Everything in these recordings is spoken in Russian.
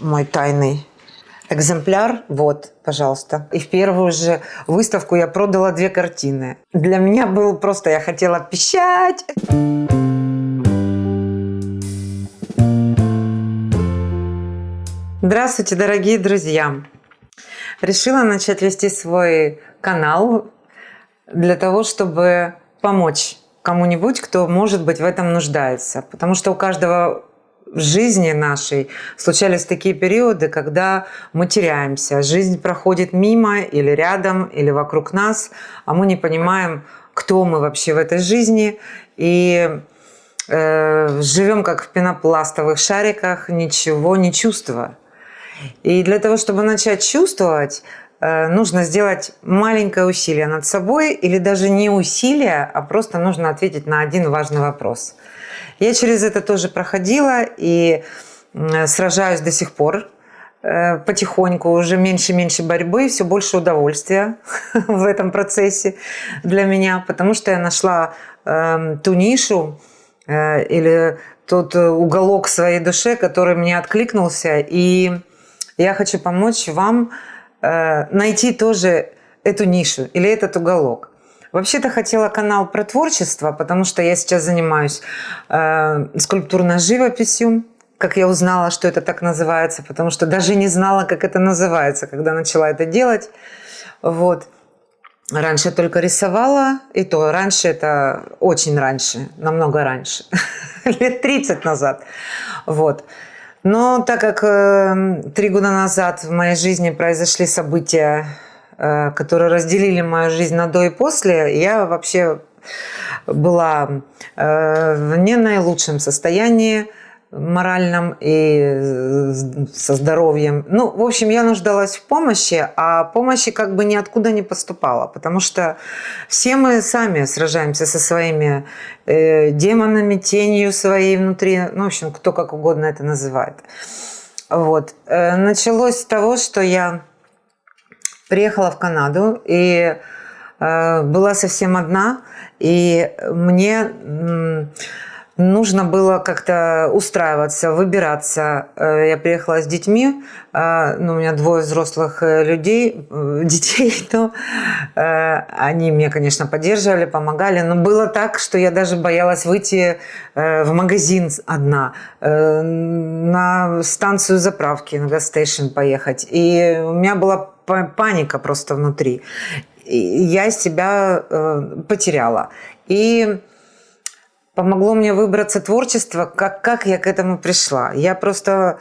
мой тайный экземпляр. Вот, пожалуйста. И в первую же выставку я продала 2 картины. Для меня был просто, я хотела пищать. Здравствуйте, дорогие друзья! Решила начать вести свой канал для того, чтобы помочь кому-нибудь, кто, может быть, в этом нуждается. Потому что у каждого в жизни нашей случались такие периоды, когда мы теряемся. Жизнь проходит мимо или рядом, или вокруг нас, а мы не понимаем, кто мы вообще в этой жизни. И живем как в пенопластовых шариках, ничего не чувствуя. И для того, чтобы начать чувствовать, нужно сделать маленькое усилие над собой, или даже не усилие, а просто нужно ответить на один важный вопрос. Я через это тоже проходила и сражаюсь до сих пор. Потихоньку, уже меньше и меньше борьбы, все больше удовольствия в этом процессе для меня, потому что я нашла ту нишу или тот уголок в своей душе, который мне откликнулся, и я хочу помочь вам найти тоже эту нишу или этот уголок. Вообще-то хотела канал про творчество, потому что я сейчас занимаюсь скульптурной живописью, как я узнала, что это так называется, потому что даже не знала, как это называется, когда начала это делать. Вот. Раньше я только рисовала, и то раньше это очень раньше, намного раньше, лет 30 назад. Вот. Но так как 3 года назад в моей жизни произошли события, которые разделили мою жизнь на до и после, я вообще была в не наилучшем состоянии моральном и со здоровьем. Ну, в общем, я нуждалась в помощи, а помощи как бы ниоткуда не поступала, потому что все мы сами сражаемся со своими демонами, тенью своей внутри, ну, в общем, кто как угодно это называет. Вот. Началось с того, что я приехала в Канаду и была совсем одна, и мне нужно было как-то устраиваться, выбираться. Я приехала с детьми, у меня 2 взрослых детей, но они меня, конечно, поддерживали, помогали, но было так, что я даже боялась выйти в магазин одна, на станцию заправки, на газ-стейшн поехать. И у меня была паника просто внутри. И я себя потеряла. И помогло мне выбраться творчество, как я к этому пришла. Я просто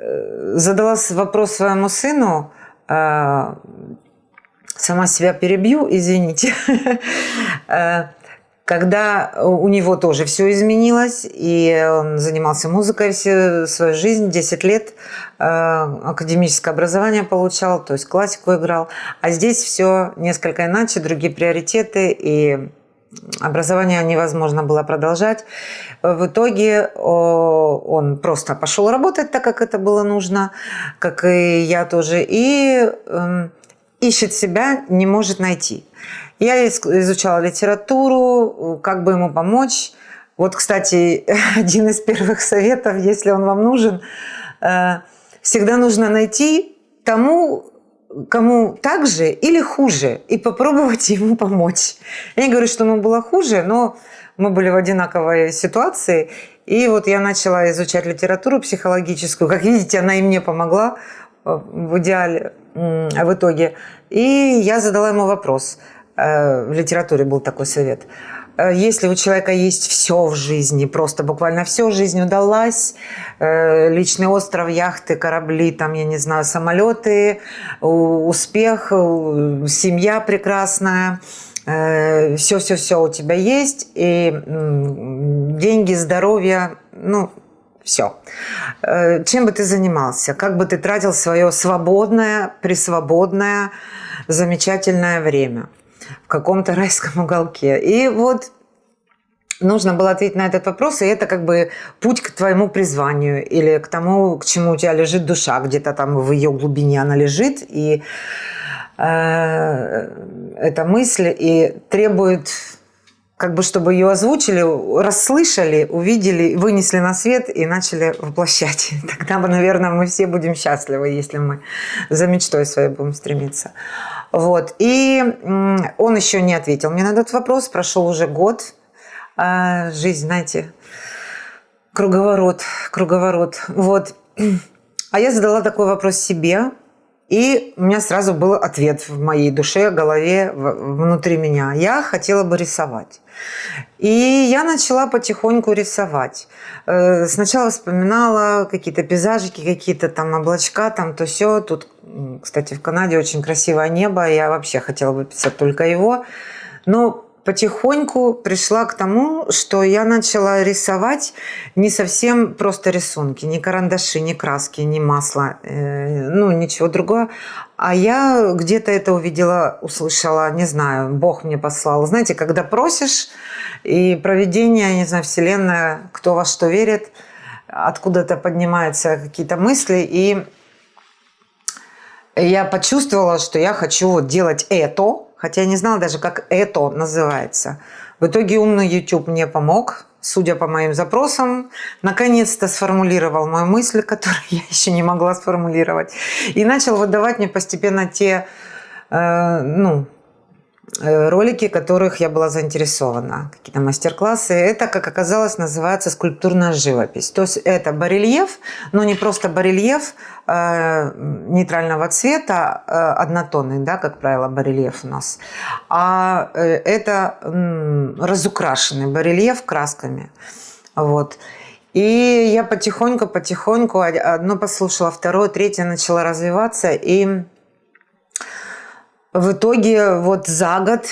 задала вопрос своему сыну, сама себя перебью, извините, когда у него тоже все изменилось, и он занимался музыкой всю свою жизнь, 10 лет, академическое образование получал, то есть классику играл, а здесь все несколько иначе, другие приоритеты, и образование невозможно было продолжать. В итоге он просто пошел работать так, как это было нужно, как и я тоже, и ищет себя, не может найти. Я изучала литературу, как бы ему помочь. Вот, кстати, один из первых советов, если он вам нужен, всегда нужно найти тому, кому так же или хуже, и попробовать ему помочь. Я не говорю, что ему было хуже, но мы были в одинаковой ситуации. И вот я начала изучать литературу психологическую. Как видите, она и мне помогла в идеале, в итоге. И я задала ему вопрос. В литературе был такой совет. Если у человека есть все в жизни, просто буквально все, жизнь удалась, личный остров, яхты, корабли, там, я не знаю, самолеты, успех, семья прекрасная, все у тебя есть, и деньги, здоровье, ну, все. Чем бы ты занимался? Как бы ты тратил свое свободное, пресвободное, замечательное время в каком-то райском уголке? И вот нужно было ответить на этот вопрос, и это как бы путь к твоему призванию или к тому, к чему у тебя лежит душа, где-то там в ее глубине она лежит, и эта мысль и требует как бы чтобы ее озвучили, расслышали, увидели, вынесли на свет и начали воплощать. Тогда, наверное, мы все будем счастливы, если мы за мечтой своей будем стремиться. Вот. И он еще не ответил мне на этот вопрос. Прошел уже год. Жизнь, знаете, круговорот. Вот. А я задала такой вопрос себе. И у меня сразу был ответ в моей душе, голове, внутри меня. Я хотела бы рисовать. И я начала потихоньку рисовать. Сначала вспоминала какие-то пейзажики, какие-то там облачка, там то сё. Тут, кстати, в Канаде очень красивое небо. Я вообще хотела бы писать только его. Но потихоньку пришла к тому, что я начала рисовать не совсем просто рисунки, не карандаши, не краски, не масло, ничего другого. А я где-то это увидела, услышала, не знаю, Бог мне послал. Знаете, когда просишь, и провидение, не знаю, Вселенная, кто во что верит, откуда-то поднимаются какие-то мысли, и я почувствовала, что я хочу вот делать это, хотя я не знала даже, как это называется. В итоге умный YouTube мне помог, судя по моим запросам, наконец-то сформулировал мою мысль, которую я еще не могла сформулировать, и начал выдавать мне постепенно те ролики, которых я была заинтересована, какие-то мастер-классы. Это, как оказалось, называется скульптурная живопись. То есть это барельеф, но не просто барельеф нейтрального цвета, однотонный, да, как правило, барельеф у нас, а это разукрашенный барельеф красками. Вот. И я потихоньку одно послушала, второе, третье начала развиваться, и в итоге вот за год,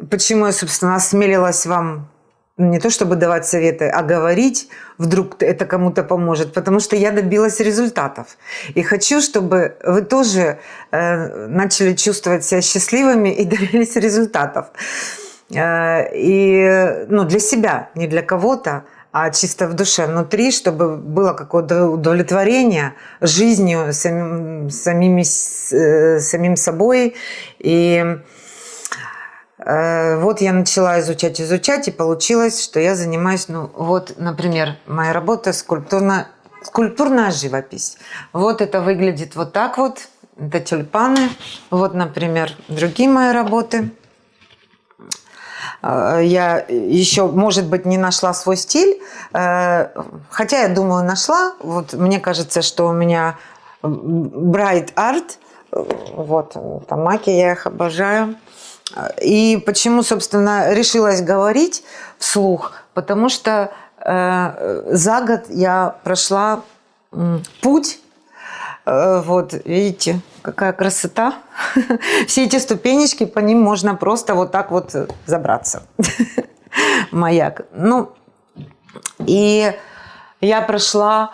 почему я, собственно, осмелилась вам не то чтобы давать советы, а говорить, вдруг это кому-то поможет, потому что я добилась результатов. И хочу, чтобы вы тоже начали чувствовать себя счастливыми и добились результатов. И для себя, не для кого-то, а чисто в душе, внутри, чтобы было какое-то удовлетворение жизнью, самим собой. И вот я начала изучать, и получилось, что я занимаюсь, например, моя работа скульптурная живопись. Вот это выглядит вот так вот, это тюльпаны. Вот, например, другие мои работы. Я еще, может быть, не нашла свой стиль, хотя, я думаю, нашла. Вот мне кажется, что у меня Bright Art, вот, тамаки, я их обожаю. И почему, собственно, решилась говорить вслух? Потому что за год я прошла путь. Вот, видите, какая красота. Все эти ступенечки, по ним можно просто вот так вот забраться. Маяк. И я прошла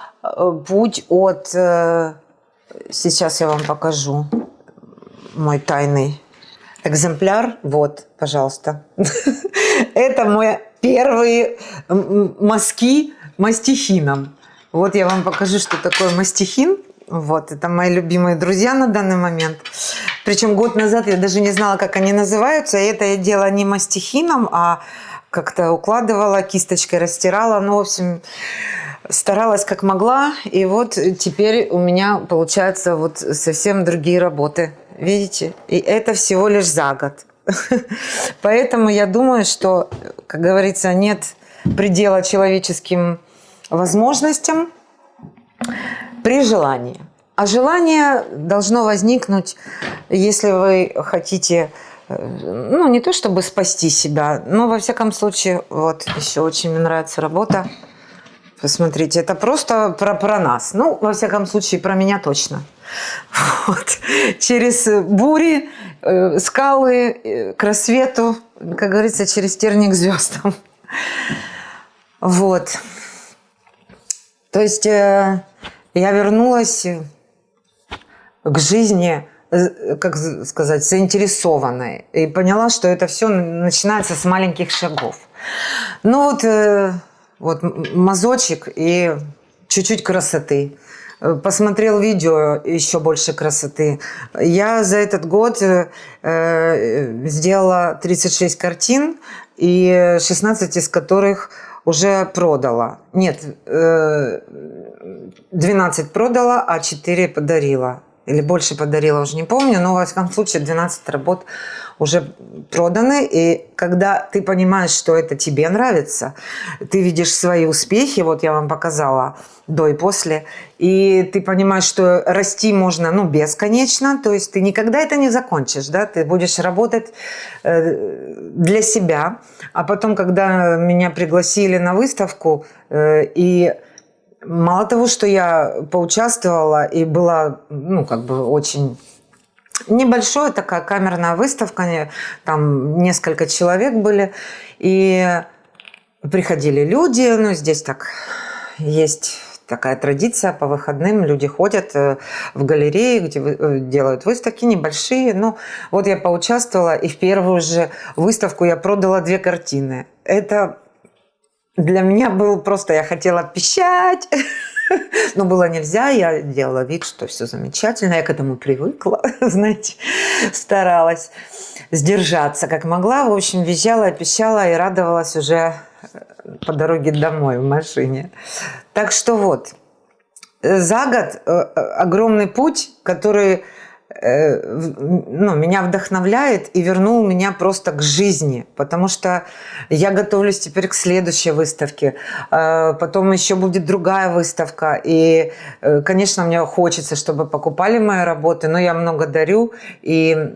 путь от... Сейчас я вам покажу мой тайный экземпляр. Вот, пожалуйста. Это мои первые мазки мастихином. Вот я вам покажу, что такое мастихин. Вот, это мои любимые друзья на данный момент. Причем год назад я даже не знала, как они называются. И это я делала не мастихином, а как-то укладывала, кисточкой растирала. В общем, старалась как могла. И вот теперь у меня получаются вот совсем другие работы. Видите? И это всего лишь за год. Поэтому я думаю, что, как говорится, нет предела человеческим возможностям при желании. А желание должно возникнуть, если вы хотите, не то чтобы спасти себя, но во всяком случае, вот еще очень мне нравится работа. Посмотрите, это просто про нас. Во всяком случае, про меня точно. Вот. Через бури, скалы, к рассвету, как говорится, через терник к звездам. Вот. То есть я вернулась к жизни, как сказать, заинтересованной. И поняла, что это все начинается с маленьких шагов. Вот мазочек и чуть-чуть красоты. Посмотрел видео, еще больше красоты. Я за этот год сделала 36 картин. и 16 из которых уже продала. Нет, 12 продала, а 4 подарила. Или больше подарила, уже не помню, но, во всяком случае, 12 работ уже проданы. И когда ты понимаешь, что это тебе нравится, ты видишь свои успехи, вот я вам показала до и после, и ты понимаешь, что расти можно, бесконечно, то есть ты никогда это не закончишь, да, ты будешь работать для себя. А потом, когда меня пригласили на выставку, и мало того, что я поучаствовала и была, очень небольшая такая камерная выставка, там несколько человек были, и приходили люди, здесь так есть такая традиция, по выходным люди ходят в галереи, где делают выставки небольшие. Вот я поучаствовала, и в первую же выставку я продала 2 картины. Это для меня был просто, я хотела пищать, но было нельзя, я делала вид, что все замечательно, я к этому привыкла, знаете, старалась сдержаться как могла, в общем, визжала, пищала и радовалась уже по дороге домой в машине. Так что вот, за год огромный путь, который меня вдохновляет и вернул меня просто к жизни, потому что я готовлюсь теперь к следующей выставке, потом еще будет другая выставка, и, конечно, мне хочется, чтобы покупали мои работы, но я много дарю, и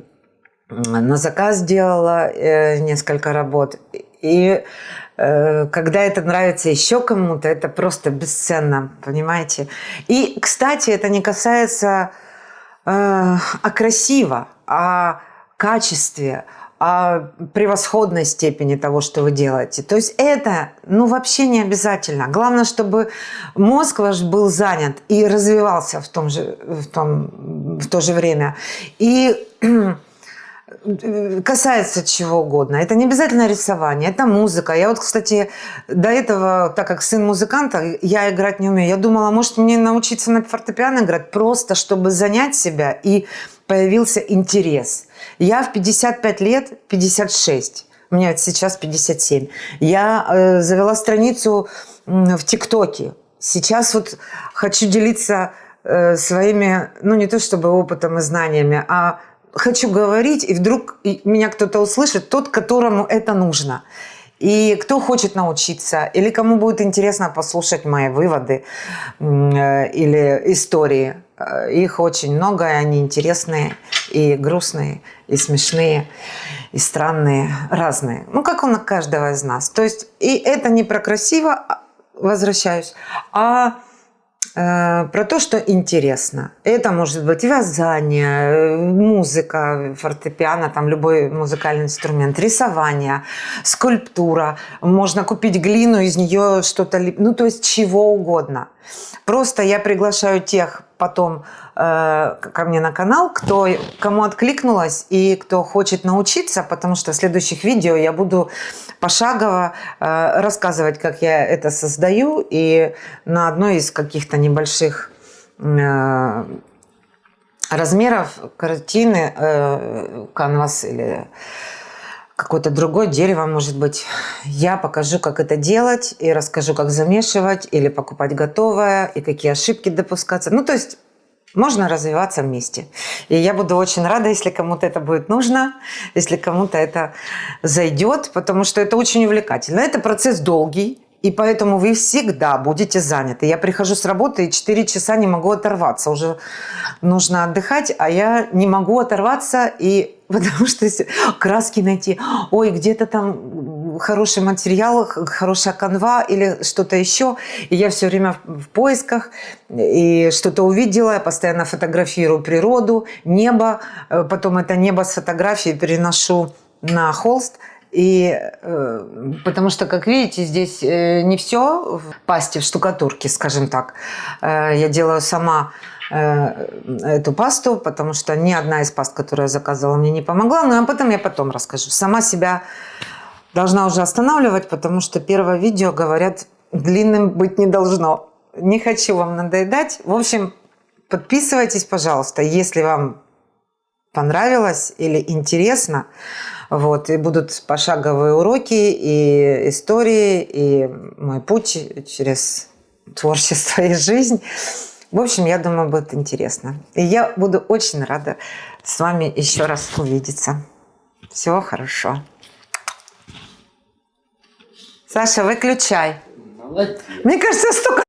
на заказ делала несколько работ, и когда это нравится еще кому-то, это просто бесценно, понимаете? И, кстати, это не касается о красиво, о качестве, о превосходной степени того, что вы делаете. То есть это, вообще не обязательно. Главное, чтобы мозг ваш был занят и развивался в то же время. И касается чего угодно. Это не обязательно рисование, это музыка. Я вот, кстати, до этого, так как сын музыканта, я играть не умею. Я думала, может, мне научиться на фортепиано играть, просто чтобы занять себя, и появился интерес. Я в 55 лет, 56, у меня сейчас 57, я завела страницу в ТикТоке. Сейчас вот хочу делиться своими, не то чтобы опытом и знаниями, а хочу говорить, и вдруг меня кто-то услышит, тот, которому это нужно. И кто хочет научиться, или кому будет интересно послушать мои выводы или истории. Их очень много, и они интересные, и грустные, и смешные, и странные, разные. Как у каждого из нас. То есть, и это не про красиво, возвращаюсь, а про то, что интересно. Это может быть вязание, музыка, фортепиано, там любой музыкальный инструмент, рисование, скульптура. Можно купить глину, из нее что-то то есть чего угодно. Просто я приглашаю тех потом ко мне на канал, кому откликнулось и кто хочет научиться, потому что в следующих видео я буду пошагово рассказывать, как я это создаю, и на одной из каких-то небольших размеров картины, канвас или какое-то другое дерево, может быть, я покажу, как это делать, и расскажу, как замешивать, или покупать готовое, и какие ошибки допускаться. То есть можно развиваться вместе. И я буду очень рада, если кому-то это будет нужно, если кому-то это зайдет, потому что это очень увлекательно. Это процесс долгий, и поэтому вы всегда будете заняты. Я прихожу с работы и 4 часа не могу оторваться. Уже нужно отдыхать, а я не могу оторваться, потому что краски найти. Ой, где-то там хороший материал, хорошая канва или что-то еще. И я все время в поисках. И что-то увидела, я постоянно фотографирую природу, небо. Потом это небо с фотографией переношу на холст. Потому что, как видите, здесь не все в пасте, в штукатурке, скажем так. Я делаю сама эту пасту, потому что ни одна из паст, которую я заказывала, мне не помогла. Но об этом я потом расскажу. Сама себя должна уже останавливать, потому что первое видео, говорят, длинным быть не должно. Не хочу вам надоедать. В общем, подписывайтесь, пожалуйста, если вам понравилось или интересно. Вот, и будут пошаговые уроки, и истории, и мой путь через творчество и жизнь. В общем, я думаю, будет интересно. И я буду очень рада с вами еще раз увидеться. Всего хорошо. Саша, выключай. Молодец. Мне кажется, столько